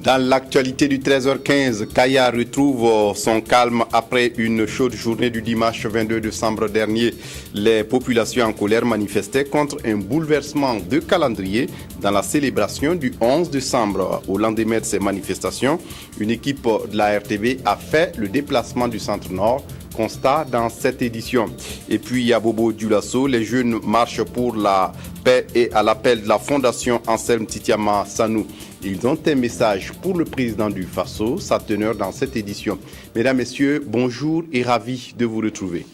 Dans l'actualité du 13h15, Kaya retrouve son calme après une chaude journée du dimanche 22 décembre dernier. Les populations en colère manifestaient contre un bouleversement de calendrier dans la célébration du 11 décembre. Au lendemain de ces manifestations, une équipe de la RTV a fait le déplacement du centre-nord. Constat dans cette édition. Et puis à Bobo Dioulasso, les jeunes marchent pour la paix et à l'appel de la fondation Anselme Titiama Sanou. Ils ont un message pour le président du Faso, sa teneur dans cette édition. Mesdames, Messieurs, bonjour et ravi de vous retrouver.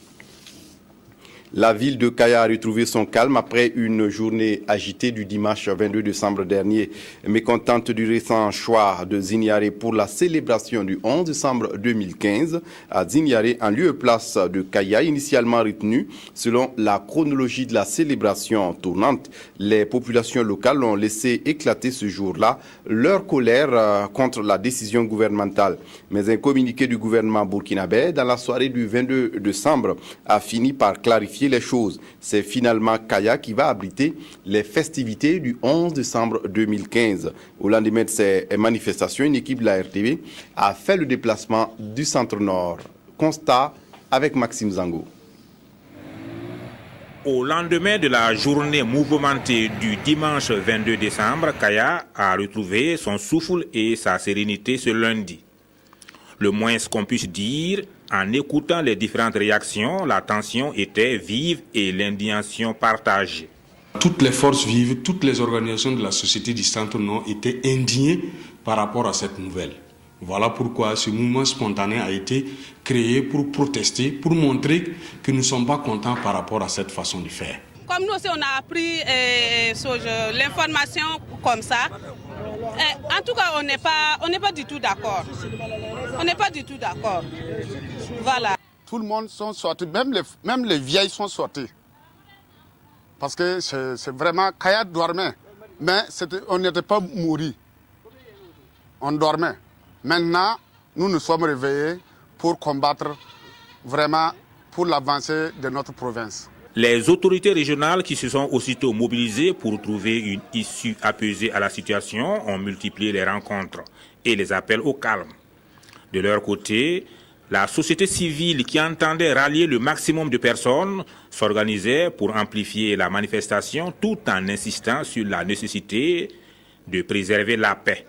La ville de Kaya a retrouvé son calme après une journée agitée du dimanche 22 décembre dernier. Mécontente du récent choix de Zinyaré pour la célébration du 11 décembre 2015 à Zinyaré en lieu et place de Kaya, initialement retenu selon la chronologie de la célébration tournante. Les populations locales ont laissé éclater ce jour-là leur colère contre la décision gouvernementale. Mais un communiqué du gouvernement burkinabé dans la soirée du 22 décembre a fini par clarifier les choses. C'est finalement Kaya qui va abriter les festivités du 11 décembre 2015. Au lendemain de ces manifestations, une équipe de la RTV a fait le déplacement du centre-nord. Constat avec Maxime Zango. Au lendemain de la journée mouvementée du dimanche 22 décembre, Kaya a retrouvé son souffle et sa sérénité ce lundi. Le moins qu'on puisse dire, en écoutant les différentes réactions, la tension était vive et l'indignation partagée. Toutes les forces vives, toutes les organisations de la société du Centre-Nord étaient indignées par rapport à cette nouvelle. Voilà pourquoi ce mouvement spontané a été créé pour protester, pour montrer que nous ne sommes pas contents par rapport à cette façon de faire. Comme nous aussi, on a appris l'information comme ça. En tout cas, on n'est pas du tout d'accord. On n'est pas du tout d'accord. Voilà. Tout le monde sont sortis, même les vieilles sont sortis. Parce que c'est vraiment, Kaya dormait, mais on n'était pas mouris. On dormait. Maintenant, nous nous sommes réveillés pour combattre vraiment pour l'avancée de notre province. Les autorités régionales qui se sont aussitôt mobilisées pour trouver une issue apaisée à la situation ont multiplié les rencontres et les appels au calme. De leur côté, la société civile qui entendait rallier le maximum de personnes s'organisait pour amplifier la manifestation tout en insistant sur la nécessité de préserver la paix.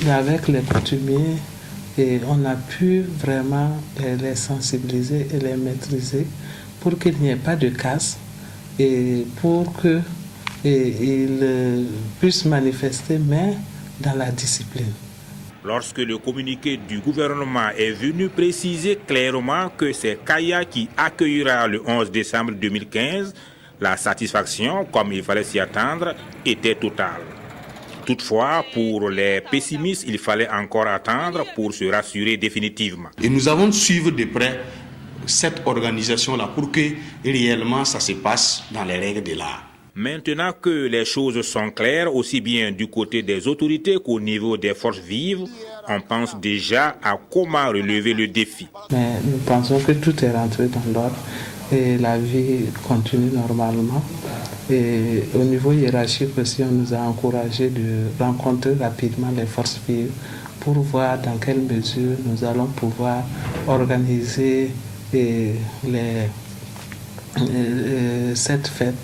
Avec les coutumiers, on a pu vraiment les sensibiliser et les maîtriser pour qu'il n'y ait pas de casse et pour qu'ils puissent manifester, mais dans la discipline. Lorsque le communiqué du gouvernement est venu préciser clairement que c'est Kaya qui accueillera le 11 décembre 2015, la satisfaction, comme il fallait s'y attendre, était totale. Toutefois, pour les pessimistes, il fallait encore attendre pour se rassurer définitivement. Et nous avons suivi de près cette organisation-là pour que réellement ça se passe dans les règles de l'art. Maintenant que les choses sont claires, aussi bien du côté des autorités qu'au niveau des forces vives, on pense déjà à comment relever le défi. Mais nous pensons que tout est rentré dans l'ordre et la vie continue normalement. Et au niveau hiérarchique aussi, on nous a encouragé de rencontrer rapidement les forces vives pour voir dans quelle mesure nous allons pouvoir organiser cette fête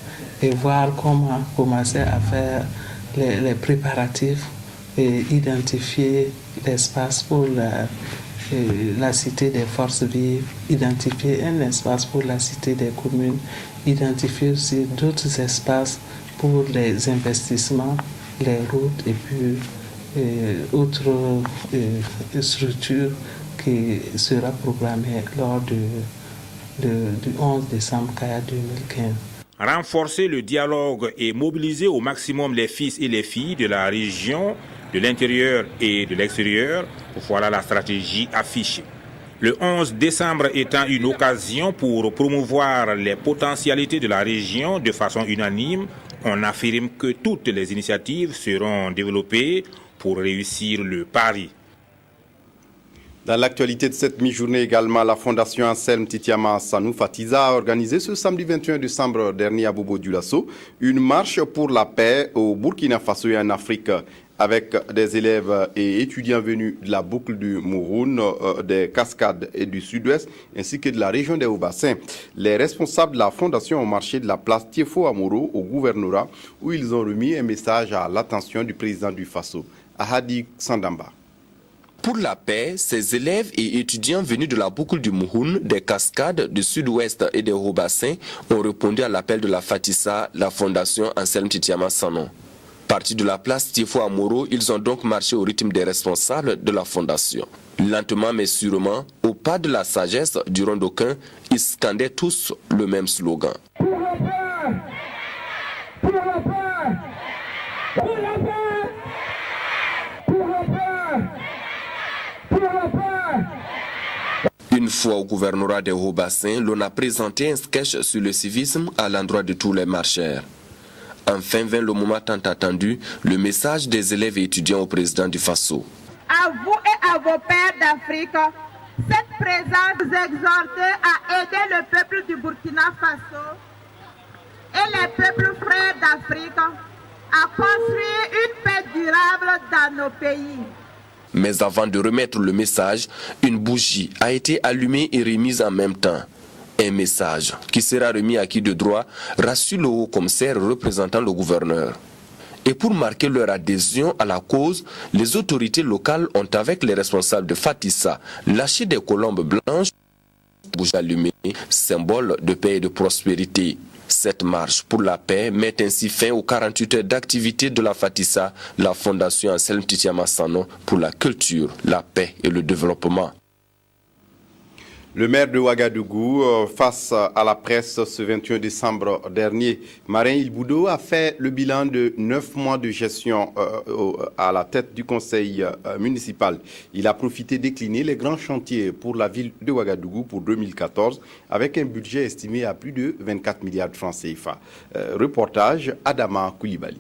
et voir comment commencer à faire les préparatifs et identifier l'espace pour la cité des forces vives, identifier un espace pour la cité des communes, identifier aussi d'autres espaces pour les investissements, les routes et puis autres structures qui sera programmée lors du 11 décembre 2015. Renforcer le dialogue et mobiliser au maximum les fils et les filles de la région, de l'intérieur et de l'extérieur, voilà la stratégie affichée. Le 11 décembre étant une occasion pour promouvoir les potentialités de la région de façon unanime, on affirme que toutes les initiatives seront développées pour réussir le pari. Dans l'actualité de cette mi-journée également, la Fondation Anselme Titiama Sanou Fatiza a organisé ce samedi 21 décembre dernier à Bobo Dioulasso une marche pour la paix au Burkina Faso et en Afrique. avec des élèves et étudiants venus de la boucle du Mouroun, des Cascades et du Sud-Ouest, ainsi que de la région des Hauts-Bassins. Les responsables de la fondation ont marché de la place Tiefo Amoro au gouvernorat, où ils ont remis un message à l'attention du président du Faso, Ahadi Sandamba. Pour la paix, ces élèves et étudiants venus de la boucle du Mouhoun, des Cascades, du Sud-Ouest et des Hauts-Bassins ont répondu à l'appel de la Fatissa, la fondation Anselme Titiama Sanon. Partis de la place Tiefo Amoro, ils ont donc marché au rythme des responsables de la fondation. Lentement mais sûrement, au pas de la sagesse du Rondoquin, ils scandaient tous le même slogan. Pour la paix! Pour la paix! Pour la paix! Pour la paix! Pour la paix! Une fois au gouvernorat des Hauts-Bassins, l'on a présenté un sketch sur le civisme à l'endroit de tous les marcheurs. Enfin vint le moment tant attendu, le message des élèves et étudiants au président du Faso. À vous et à vos pères d'Afrique, cette présence vous exhorte à aider le peuple du Burkina Faso et les peuples frères d'Afrique à construire une paix durable dans nos pays. Mais avant de remettre le message, une bougie a été allumée et remise en même temps. Un message qui sera remis à qui de droit, rassure le haut-commissaire représentant le gouverneur. Et pour marquer leur adhésion à la cause, les autorités locales ont, avec les responsables de Fatissa, lâché des colombes blanches, bougies allumées, symbole de paix et de prospérité. Cette marche pour la paix met ainsi fin aux 48 heures d'activité de la Fatissa, la fondation Anselme Titiama Sanon pour la culture, la paix et le développement. Le maire de Ouagadougou, face à la presse ce 21 décembre dernier, Marin Ilboudo a fait le bilan de 9 mois de gestion à la tête du conseil municipal. Il a profité d'écliner les grands chantiers pour la ville de Ouagadougou pour 2014 avec un budget estimé à plus de 24 milliards de francs CFA. Reportage Adama Koulibaly.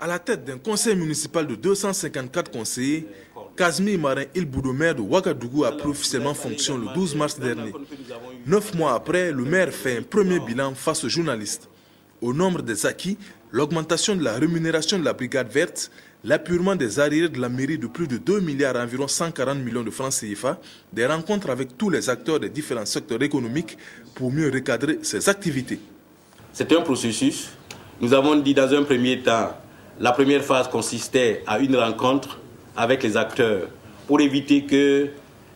À la tête d'un conseil municipal de 254 conseillers, Kazmi Marin Ilboudo, maire de Ouagadougou, a pris officiellement fonction le 12 mars dernier. 9 mois après, le maire fait un premier bilan face aux journalistes. Au nombre des acquis, l'augmentation de la rémunération de la brigade verte, l'appurement des arriérés de la mairie de plus de 2 milliards à environ 140 millions de francs CFA, des rencontres avec tous les acteurs des différents secteurs économiques pour mieux recadrer ces activités. C'est un processus. Nous avons dit dans un premier temps, la première phase consistait à une rencontre avec les acteurs pour éviter que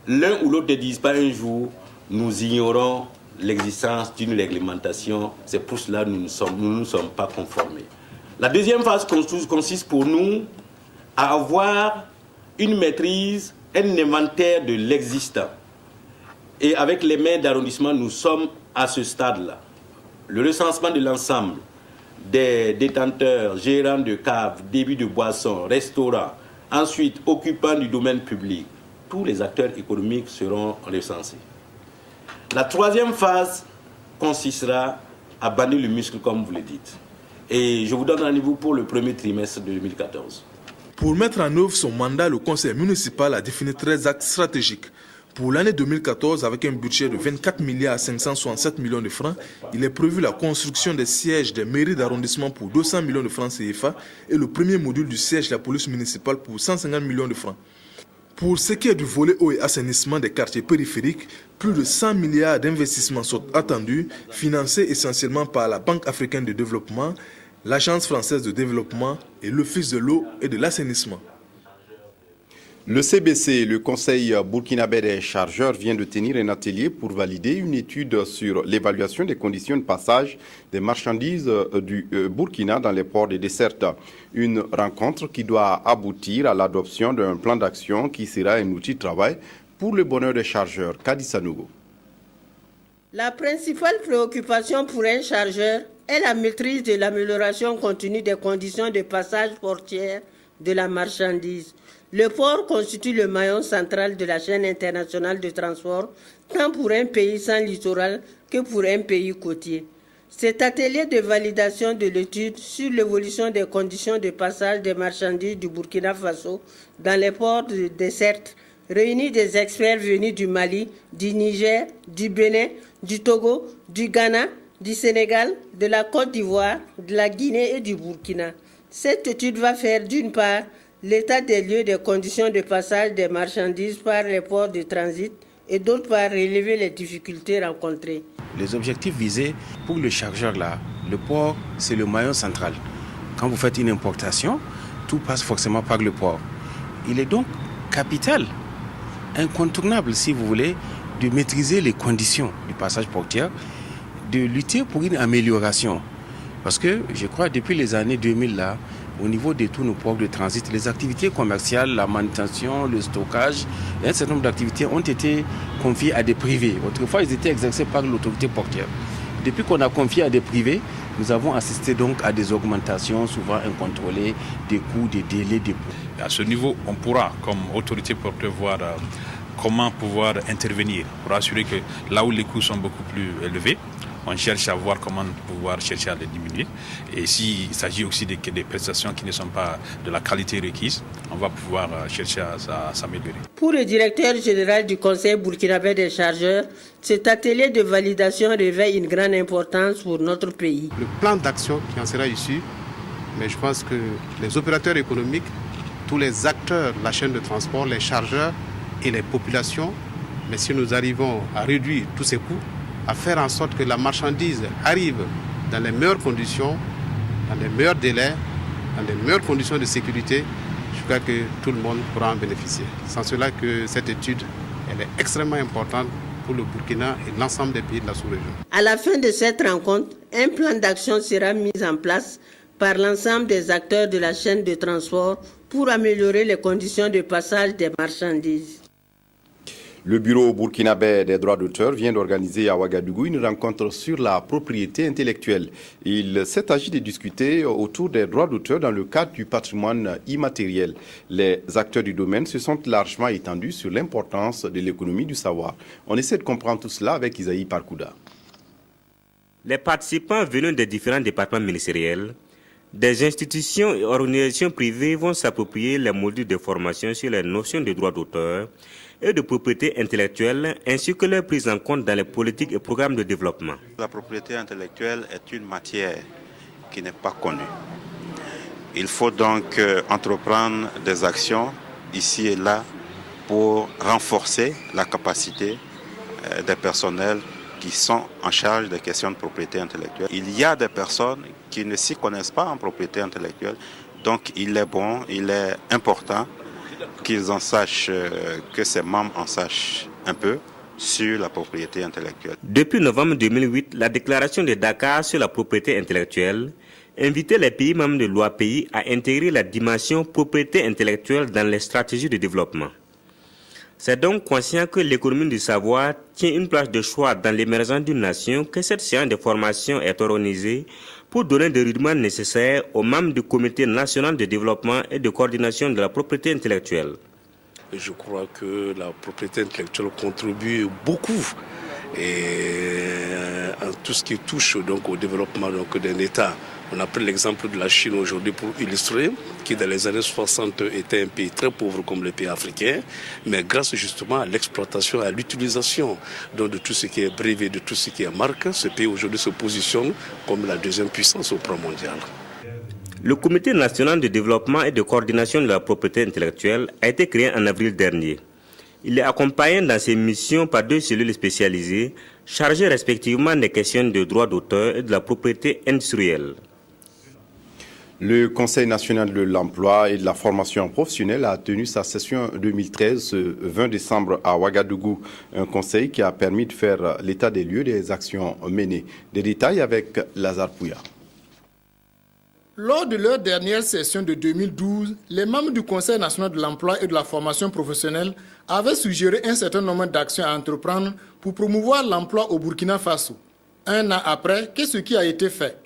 l'un ou l'autre ne dise pas un jour nous ignorons l'existence d'une réglementation, c'est pour cela que nous ne nous sommes pas conformés. La deuxième phase consiste pour nous à avoir une maîtrise, un inventaire de l'existant. Et avec les maires d'arrondissement, nous sommes à ce stade-là. Le recensement de l'ensemble des détenteurs, gérants de caves, débits de boissons, restaurants, ensuite occupants du domaine public, tous les acteurs économiques seront recensés. La troisième phase consistera à bannir le muscle, comme vous le dites. Et je vous donne rendez-vous pour le premier trimestre de 2014. Pour mettre en œuvre son mandat, le conseil municipal a défini 13 axes stratégiques. Pour l'année 2014, avec un budget de 24 milliards 567 millions de francs, il est prévu la construction des sièges des mairies d'arrondissement pour 200 millions de francs CFA et le premier module du siège de la police municipale pour 150 millions de francs. Pour ce qui est du volet eau et assainissement des quartiers périphériques, plus de 100 milliards d'investissements sont attendus, financés essentiellement par la Banque africaine de développement, l'Agence française de développement et l'Office de l'eau et de l'assainissement. Le CBC, le Conseil burkinabé des chargeurs, vient de tenir un atelier pour valider une étude sur l'évaluation des conditions de passage des marchandises du Burkina dans les ports de Desserta. Une rencontre qui doit aboutir à l'adoption d'un plan d'action qui sera un outil de travail pour le bonheur des chargeurs. Kadissa Nogo. La principale préoccupation pour un chargeur est la maîtrise de l'amélioration continue des conditions de passage portière de la marchandise. Le port constitue le maillon central de la chaîne internationale de transport, tant pour un pays sans littoral que pour un pays côtier. Cet atelier de validation de l'étude sur l'évolution des conditions de passage des marchandises du Burkina Faso dans les ports de Desserte réunit des experts venus du Mali, du Niger, du Bénin, du Togo, du Ghana, du Sénégal, de la Côte d'Ivoire, de la Guinée et du Burkina. Cette étude va faire d'une part l'état des lieux des conditions de passage des marchandises par les ports de transit et d'autre part relever les difficultés rencontrées. Les objectifs visés pour le chargeur là, le port c'est le maillon central. Quand vous faites une importation, tout passe forcément par le port. Il est donc capital, incontournable si vous voulez, de maîtriser les conditions du passage portuaire, de lutter pour une amélioration. Parce que je crois depuis les années 2000 là, au niveau de tous nos ports de transit, les activités commerciales, la manutention, le stockage, un certain nombre d'activités ont été confiées à des privés. Autrefois, ils étaient exercés par l'autorité portuaire. Depuis qu'on a confié à des privés, nous avons assisté donc à des augmentations souvent incontrôlées des coûts, des délais, des coûts. À ce niveau, on pourra, comme autorité portuaire, voir comment pouvoir intervenir pour assurer que là où les coûts sont beaucoup plus élevés, on cherche à voir comment pouvoir chercher à les diminuer. Et s'il s'agit aussi des prestations qui ne sont pas de la qualité requise, on va pouvoir chercher à s'améliorer. Pour le directeur général du Conseil burkinabé des chargeurs, cet atelier de validation revêt une grande importance pour notre pays. Le plan d'action qui en sera issu, mais je pense que les opérateurs économiques, tous les acteurs de la chaîne de transport, les chargeurs et les populations, mais si nous arrivons à réduire tous ces coûts, à faire en sorte que la marchandise arrive dans les meilleures conditions, dans les meilleurs délais, dans les meilleures conditions de sécurité, je crois que tout le monde pourra en bénéficier. Sans cela que cette étude elle est extrêmement importante pour le Burkina et l'ensemble des pays de la sous-région. À la fin de cette rencontre, un plan d'action sera mis en place par l'ensemble des acteurs de la chaîne de transport pour améliorer les conditions de passage des marchandises. Le Bureau burkinabé des droits d'auteur vient d'organiser à Ouagadougou une rencontre sur la propriété intellectuelle. Il s'est agi de discuter autour des droits d'auteur dans le cadre du patrimoine immatériel. Les acteurs du domaine se sont largement étendus sur l'importance de l'économie du savoir. On essaie de comprendre tout cela avec Isaïe Parkouda. Les participants venant des différents départements ministériels, des institutions et organisations privées vont s'approprier les modules de formation sur les notions de droits d'auteur et de propriété intellectuelle, ainsi que leur prise en compte dans les politiques et programmes de développement. La propriété intellectuelle est une matière qui n'est pas connue. Il faut donc entreprendre des actions ici et là pour renforcer la capacité des personnels qui sont en charge des questions de propriété intellectuelle. Il y a des personnes qui ne s'y connaissent pas en propriété intellectuelle, donc il est bon, il est important qu'ils en sachent, que ces membres en sachent un peu sur la propriété intellectuelle. Depuis novembre 2008, la déclaration de Dakar sur la propriété intellectuelle invitait les pays membres de l'OAPI à intégrer la dimension propriété intellectuelle dans les stratégies de développement. C'est donc conscient que l'économie du savoir tient une place de choix dans l'émergence d'une nation que cette séance de formation est organisée pour donner des rudiments nécessaires aux membres du Comité national de développement et de coordination de la propriété intellectuelle. Je crois que la propriété intellectuelle contribue beaucoup en tout ce qui touche donc au développement d'un État. On a pris l'exemple de la Chine aujourd'hui pour illustrer, qui dans les années 60 était un pays très pauvre comme les pays africains, mais grâce justement à l'exploitation, à l'utilisation de tout ce qui est brevet, de tout ce qui est marque, ce pays aujourd'hui se positionne comme la deuxième puissance au plan mondial. Le Comité national de développement et de coordination de la propriété intellectuelle a été créé en avril dernier. Il est accompagné dans ses missions par 2 cellules spécialisées chargées respectivement des questions de droits d'auteur et de la propriété industrielle. Le Conseil national de l'emploi et de la formation professionnelle a tenu sa session 2013 ce 20 décembre à Ouagadougou. Un conseil qui a permis de faire l'état des lieux des actions menées. Des détails avec Lazare Pouya. Lors de leur dernière session de 2012, les membres du Conseil national de l'emploi et de la formation professionnelle avaient suggéré un certain nombre d'actions à entreprendre pour promouvoir l'emploi au Burkina Faso. Un an après, qu'est-ce qui a été fait?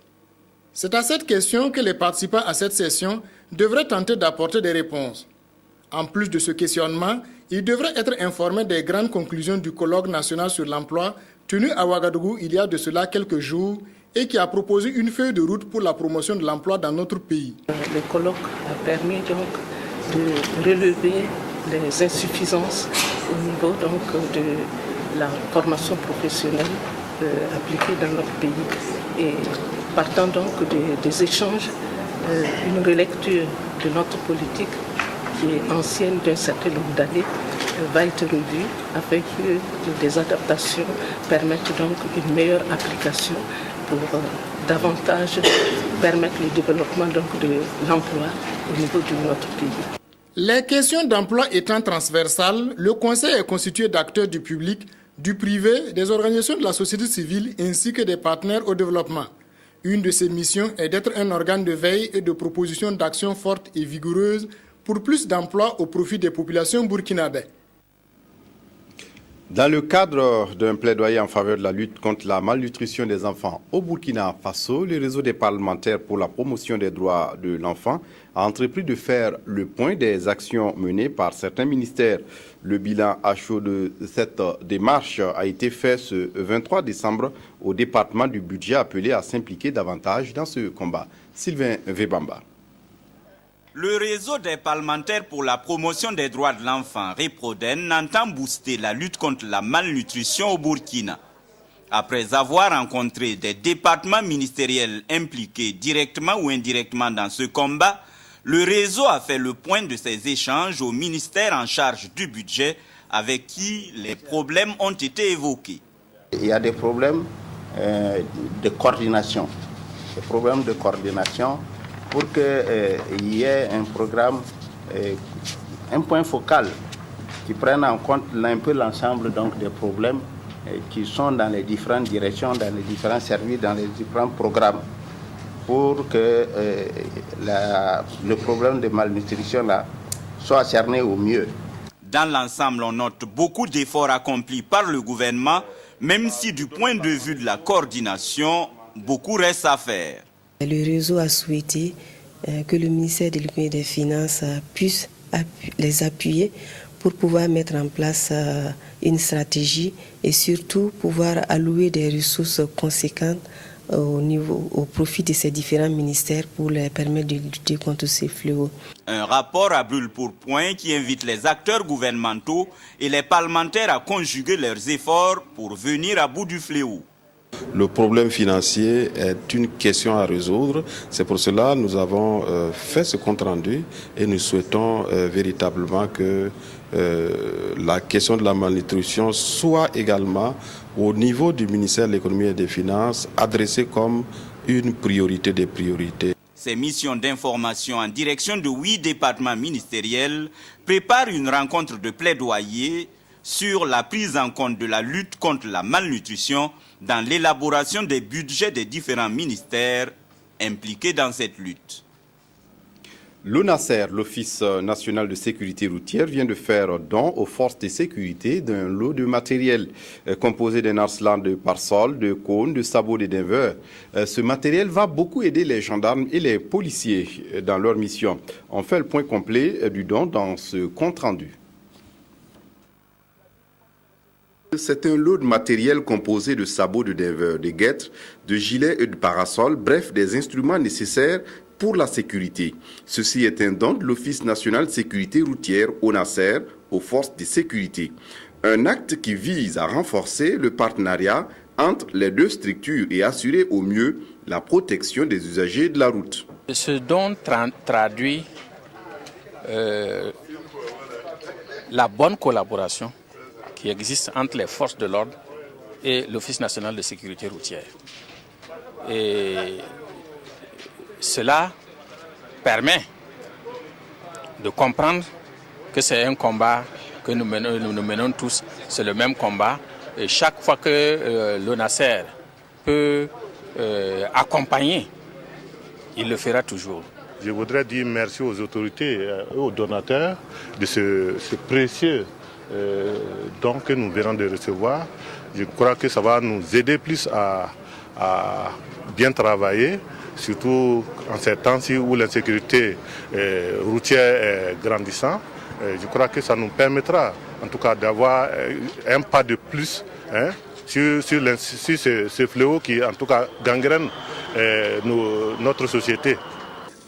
C'est à cette question que les participants à cette session devraient tenter d'apporter des réponses. En plus de ce questionnement, ils devraient être informés des grandes conclusions du colloque national sur l'emploi tenu à Ouagadougou il y a de cela quelques jours et qui a proposé une feuille de route pour la promotion de l'emploi dans notre pays. Le colloque a permis donc de relever les insuffisances au niveau donc de la formation professionnelle appliquée dans notre pays. Et partant donc des échanges une relecture de notre politique qui est ancienne d'un certain nombre d'années va être revue afin que des adaptations permettent donc une meilleure application pour davantage permettre le développement donc de l'emploi au niveau de notre pays. Les questions d'emploi étant transversales, le Conseil est constitué d'acteurs du public, du privé, des organisations de la société civile ainsi que des partenaires au développement. Une de ses missions est d'être un organe de veille et de proposition d'actions fortes et vigoureuses pour plus d'emplois au profit des populations burkinabées. Dans le cadre d'un plaidoyer en faveur de la lutte contre la malnutrition des enfants au Burkina Faso, le réseau des parlementaires pour la promotion des droits de l'enfant a entrepris de faire le point des actions menées par certains ministères. Le bilan à chaud de cette démarche a été fait ce 23 décembre au département du budget appelé à s'impliquer davantage dans ce combat. Sylvain Vebamba. Le réseau des parlementaires pour la promotion des droits de l'enfant, REPRODEN, entend booster la lutte contre la malnutrition au Burkina. Après avoir rencontré des départements ministériels impliqués directement ou indirectement dans ce combat, le réseau a fait le point de ces échanges au ministère en charge du budget avec qui les problèmes ont été évoqués. Il y a des problèmes de coordination. Des problèmes de coordination pour qu'il y ait un programme, un point focal qui prenne en compte un peu l'ensemble des problèmes qui sont dans les différentes directions, dans les différents services, dans les différents programmes, pour que le problème de malnutrition là, soit cerné au mieux. Dans l'ensemble, on note beaucoup d'efforts accomplis par le gouvernement, même si du point de vue de la coordination, beaucoup reste à faire. Le réseau a souhaité que le ministère de l'économie et des finances puisse les appuyer pour pouvoir mettre en place une stratégie et surtout pouvoir allouer des ressources conséquentes au profit de ces différents ministères pour les permettre de lutter contre ces fléaux. Un rapport à brûle-pourpoint qui invite les acteurs gouvernementaux et les parlementaires à conjuguer leurs efforts pour venir à bout du fléau. Le problème financier est une question à résoudre. C'est pour cela que nous avons fait ce compte rendu et nous souhaitons véritablement que la question de la malnutrition soit également au niveau du ministère de l'économie et des finances adressée comme une priorité des priorités. Ces missions d'information en direction de 8 départements ministériels préparent une rencontre de plaidoyer sur la prise en compte de la lutte contre la malnutrition dans l'élaboration des budgets des différents ministères impliqués dans cette lutte. L'ONASER, l'Office national de sécurité routière, vient de faire don aux forces de sécurité d'un lot de matériel composé d'un arsenal de pare-sols, de cônes, de sabots de Denver. Ce matériel va beaucoup aider les gendarmes et les policiers dans leur mission. On fait le point complet du don dans ce compte-rendu. C'est un lot de matériel composé de sabots de Denver, de guêtres, de gilets et de parasols, bref, des instruments nécessaires pour la sécurité. Ceci est un don de l'Office national de sécurité routière, ONASER, aux forces de sécurité. Un acte qui vise à renforcer le partenariat entre les deux structures et assurer au mieux la protection des usagers de la route. Ce don traduit la bonne collaboration qui existe entre les forces de l'ordre et l'Office national de sécurité routière. Et cela permet de comprendre que c'est un combat que nous menons tous, c'est le même combat. Et chaque fois que l'ONASER peut accompagner, il le fera toujours. Je voudrais dire merci aux autorités et aux donateurs de ce précieux don que nous venons de recevoir. Je crois que ça va nous aider plus à bien travailler, surtout en ces temps-ci où l'insécurité routière est grandissante. Je crois que ça nous permettra en tout cas d'avoir un pas de plus sur ce fléau qui en tout cas gangrène notre société.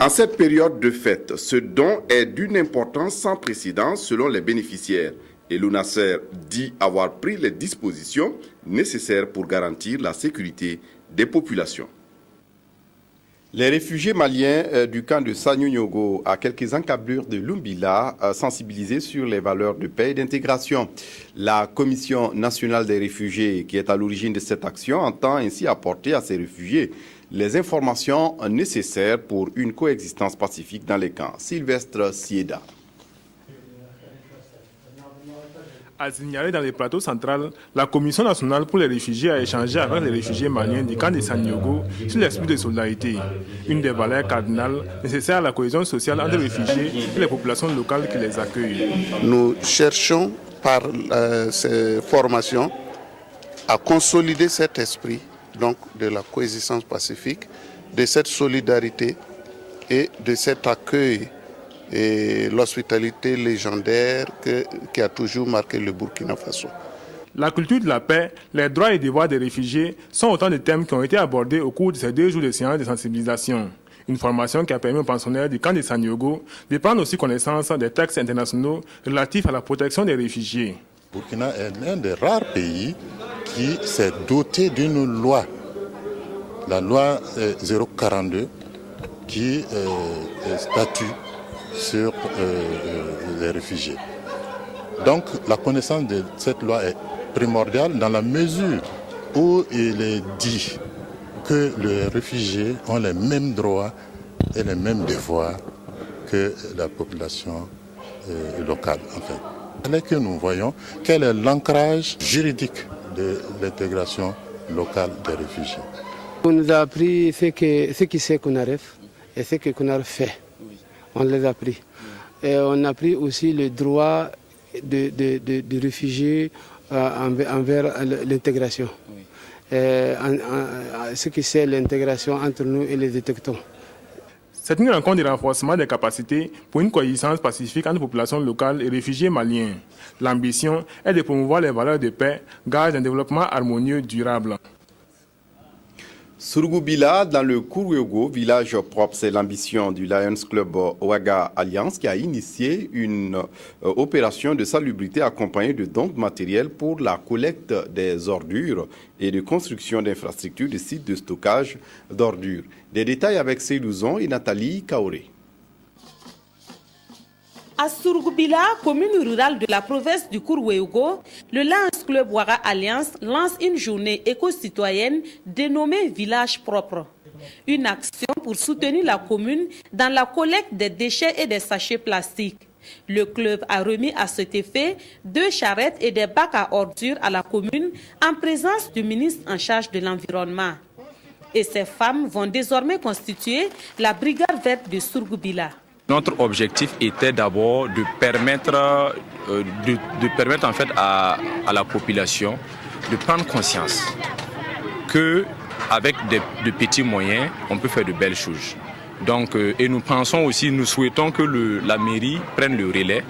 En cette période de fête, ce don est d'une importance sans précédent selon les bénéficiaires. Et l'ONASER dit avoir pris les dispositions nécessaires pour garantir la sécurité des populations. Les réfugiés maliens du camp de Sanyonyogo, à quelques encablures de Lumbila, sensibilisés sur les valeurs de paix et d'intégration. La Commission nationale des réfugiés, qui est à l'origine de cette action, entend ainsi apporter à ces réfugiés les informations nécessaires pour une coexistence pacifique dans les camps. Sylvestre Sieda. À signaler dans le plateau central, la Commission nationale pour les réfugiés a échangé avec les réfugiés maliens du camp de Sanyonyogo sur l'esprit de solidarité, une des valeurs cardinales nécessaires à la cohésion sociale entre les réfugiés et les populations locales qui les accueillent. Nous cherchons par ces formations à consolider cet esprit donc, de la coexistence pacifique, de cette solidarité et de cet accueil et l'hospitalité légendaire qui a toujours marqué le Burkina Faso. La culture de la paix, les droits et devoirs des réfugiés sont autant de thèmes qui ont été abordés au cours de ces 2 jours de séance de sensibilisation. Une formation qui a permis aux pensionnaires du camp de Sanyonyogo de prendre aussi connaissance des textes internationaux relatifs à la protection des réfugiés. Burkina est l'un des rares pays qui s'est doté d'une loi, la loi 042, qui statue sur les réfugiés. Donc la connaissance de cette loi est primordiale dans la mesure où il est dit que les réfugiés ont les mêmes droits et les mêmes devoirs que la population locale. En fait. Il fallait que nous voyons quel est l'ancrage juridique de l'intégration locale des réfugiés. On nous a appris ce qui c'est CONAREF et ce que CONAREF fait. On les a pris. Et on a pris aussi le droit de réfugiés envers l'intégration. Ce qui c'est l'intégration entre nous et les autochtones. C'est une rencontre de renforcement des capacités pour une coexistence pacifique entre populations locales et réfugiés maliens. L'ambition est de promouvoir les valeurs de paix, gage d'un développement harmonieux durable. Surugubila, dans le Kourweogo, village propre, c'est l'ambition du Lions Club Ouaga Alliance qui a initié une opération de salubrité accompagnée de dons matériels pour la collecte des ordures et de construction d'infrastructures de sites de stockage d'ordures. Des détails avec Seydouzon et Nathalie Kaoré. À Surugubila, commune rurale de la province du Kourweogo, le Lions Club Ouaga Alliance lance une journée éco-citoyenne dénommée Village propre. Une action pour soutenir la commune dans la collecte des déchets et des sachets plastiques. Le club a remis à cet effet 2 charrettes et des bacs à ordures à la commune en présence du ministre en charge de l'environnement. Et ces femmes vont désormais constituer la brigade verte de Surugubila. Notre objectif était d'abord de permettre en fait à la population de prendre conscience qu'avec de petits moyens, on peut faire de belles choses. Donc, et nous souhaitons que la mairie prenne le relais.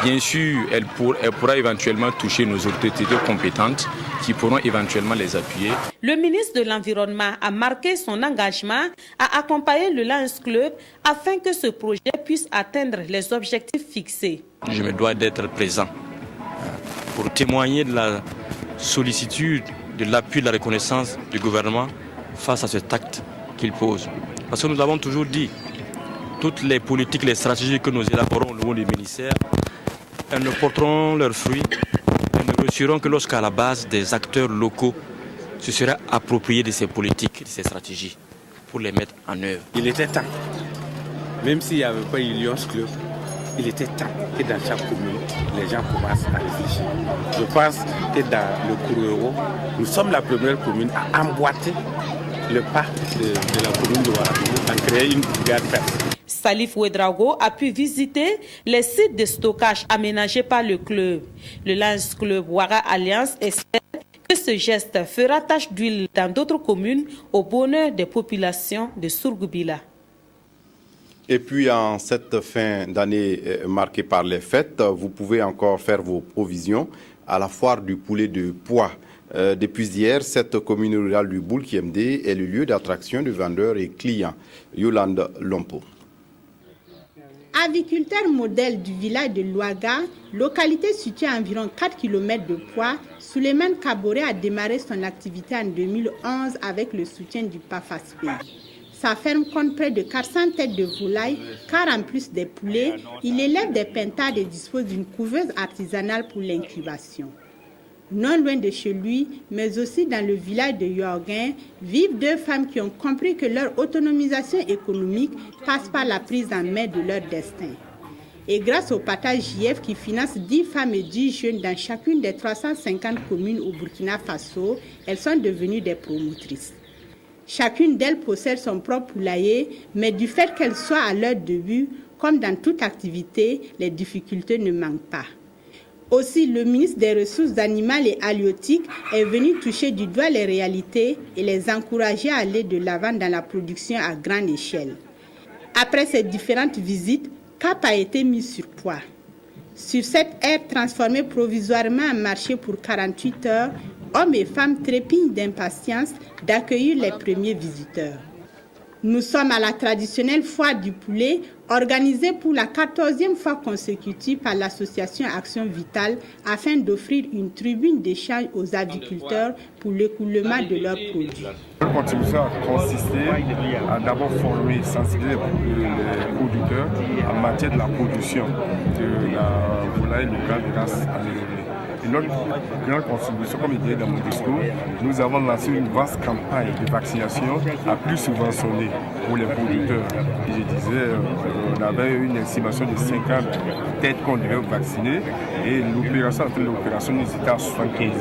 Bien sûr, elle pourra éventuellement toucher nos autorités compétentes qui pourront éventuellement les appuyer. Le ministre de l'Environnement a marqué son engagement à accompagner le Lions Club afin que ce projet puisse atteindre les objectifs fixés. Je me dois d'être présent pour témoigner de la sollicitude, de l'appui, de la reconnaissance du gouvernement face à cet acte qu'il pose. Parce que nous avons toujours dit, toutes les politiques, les stratégies que nous élaborons au niveau du ministère, elles ne porteront leurs fruits, elles ne réussiront que lorsqu'à la base des acteurs locaux se seraient appropriés de ces politiques, de ces stratégies, pour les mettre en œuvre. Il était temps, même s'il n'y avait pas eu Lions Club, il était temps que dans chaque commune, les gens commencent à réfléchir. Je pense que dans le Kourweogo, nous sommes la première commune à emboîter le pas de la commune de Ouagadougou en créant une brigade verte. Salif Ouedraogo a pu visiter les sites de stockage aménagés par le club. Le Lions Club Ouaga Alliance espère que ce geste fera tache d'huile dans d'autres communes au bonheur des populations de Surugubila. Et puis en cette fin d'année marquée par les fêtes, vous pouvez encore faire vos provisions à la foire du poulet de Poix. Depuis hier, cette commune rurale du Boulkiemde est le lieu d'attraction de vendeurs et clients. Yolande Lompo. Aviculteur modèle du village de Louaga, localité située à environ 4 km de Poix, Souleymane Kaboré a démarré son activité en 2011 avec le soutien du PAFASPE. Sa ferme compte près de 400 têtes de volailles, car en plus des poulets, il élève des pintades et dispose d'une couveuse artisanale pour l'incubation. Non loin de chez lui, mais aussi dans le village de Yorguin, vivent 2 femmes qui ont compris que leur autonomisation économique passe par la prise en main de leur destin. Et grâce au partage JF qui finance 10 femmes et 10 jeunes dans chacune des 350 communes au Burkina Faso, elles sont devenues des promotrices. Chacune d'elles possède son propre poulailler, mais du fait qu'elles soient à leur début, comme dans toute activité, les difficultés ne manquent pas. Aussi, le ministre des Ressources animales et halieutiques est venu toucher du doigt les réalités et les encourager à aller de l'avant dans la production à grande échelle. Après ces différentes visites, cap a été mis sur poids. Sur cette aire transformée provisoirement en marché pour 48 heures, hommes et femmes trépignent d'impatience d'accueillir les premiers visiteurs. Nous sommes à la traditionnelle foire du poulet, organisée pour la 14e fois consécutive par l'association Action Vitale afin d'offrir une tribune d'échange aux agriculteurs pour l'écoulement de leurs produits. Notre contribution a consisté à d'abord former, sensibiliser les producteurs en matière de la production de la volaille locale de race améliorée. Et notre grande contribution, comme il disait dans mon discours, nous avons lancé une vaste campagne de vaccination à plus subventionnée pour les producteurs. Et je disais, on avait une estimation de 50 têtes qu'on devait vacciner et l'opération nous était à 75 000.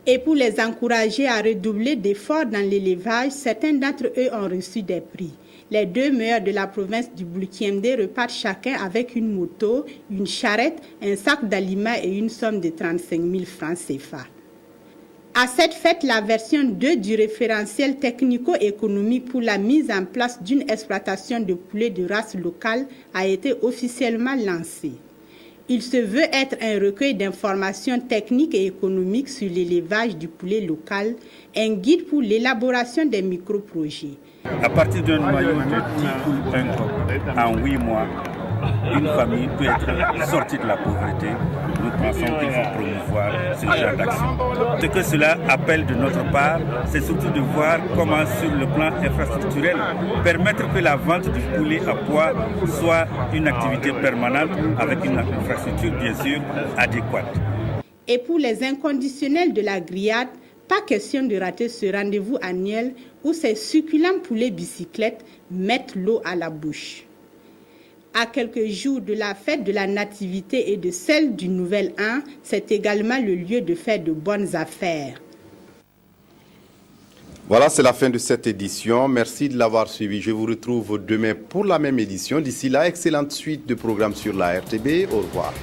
Et pour les encourager à redoubler d'efforts dans l'élevage, certains d'entre eux ont reçu des prix. Les 2 meilleurs de la province du Bulkiende repartent chacun avec une moto, une charrette, un sac d'aliments et une somme de 35 000 francs CFA. À cette fête, la version 2 du référentiel technico-économique pour la mise en place d'une exploitation de poulets de race locale a été officiellement lancée. Il se veut être un recueil d'informations techniques et économiques sur l'élevage du poulet local, un guide pour l'élaboration des micro-projets. À partir d'un noyau de 10 poules, un coq, en 8 mois, une famille peut être sortie de la pauvreté. Nous pensons qu'il faut promouvoir ce genre d'action. Ce que cela appelle de notre part, c'est surtout de voir comment, sur le plan infrastructurel, permettre que la vente du poulet à poids soit une activité permanente avec une infrastructure bien sûr adéquate. Et pour les inconditionnels de la grillade, pas question de rater ce rendez-vous annuel où ces succulents poulets bicyclettes mettent l'eau à la bouche. À quelques jours de la fête de la Nativité et de celle du Nouvel An, c'est également le lieu de faire de bonnes affaires. Voilà, c'est la fin de cette édition. Merci de l'avoir suivi. Je vous retrouve demain pour la même édition. D'ici là, excellente suite de programmes sur la RTB. Au revoir.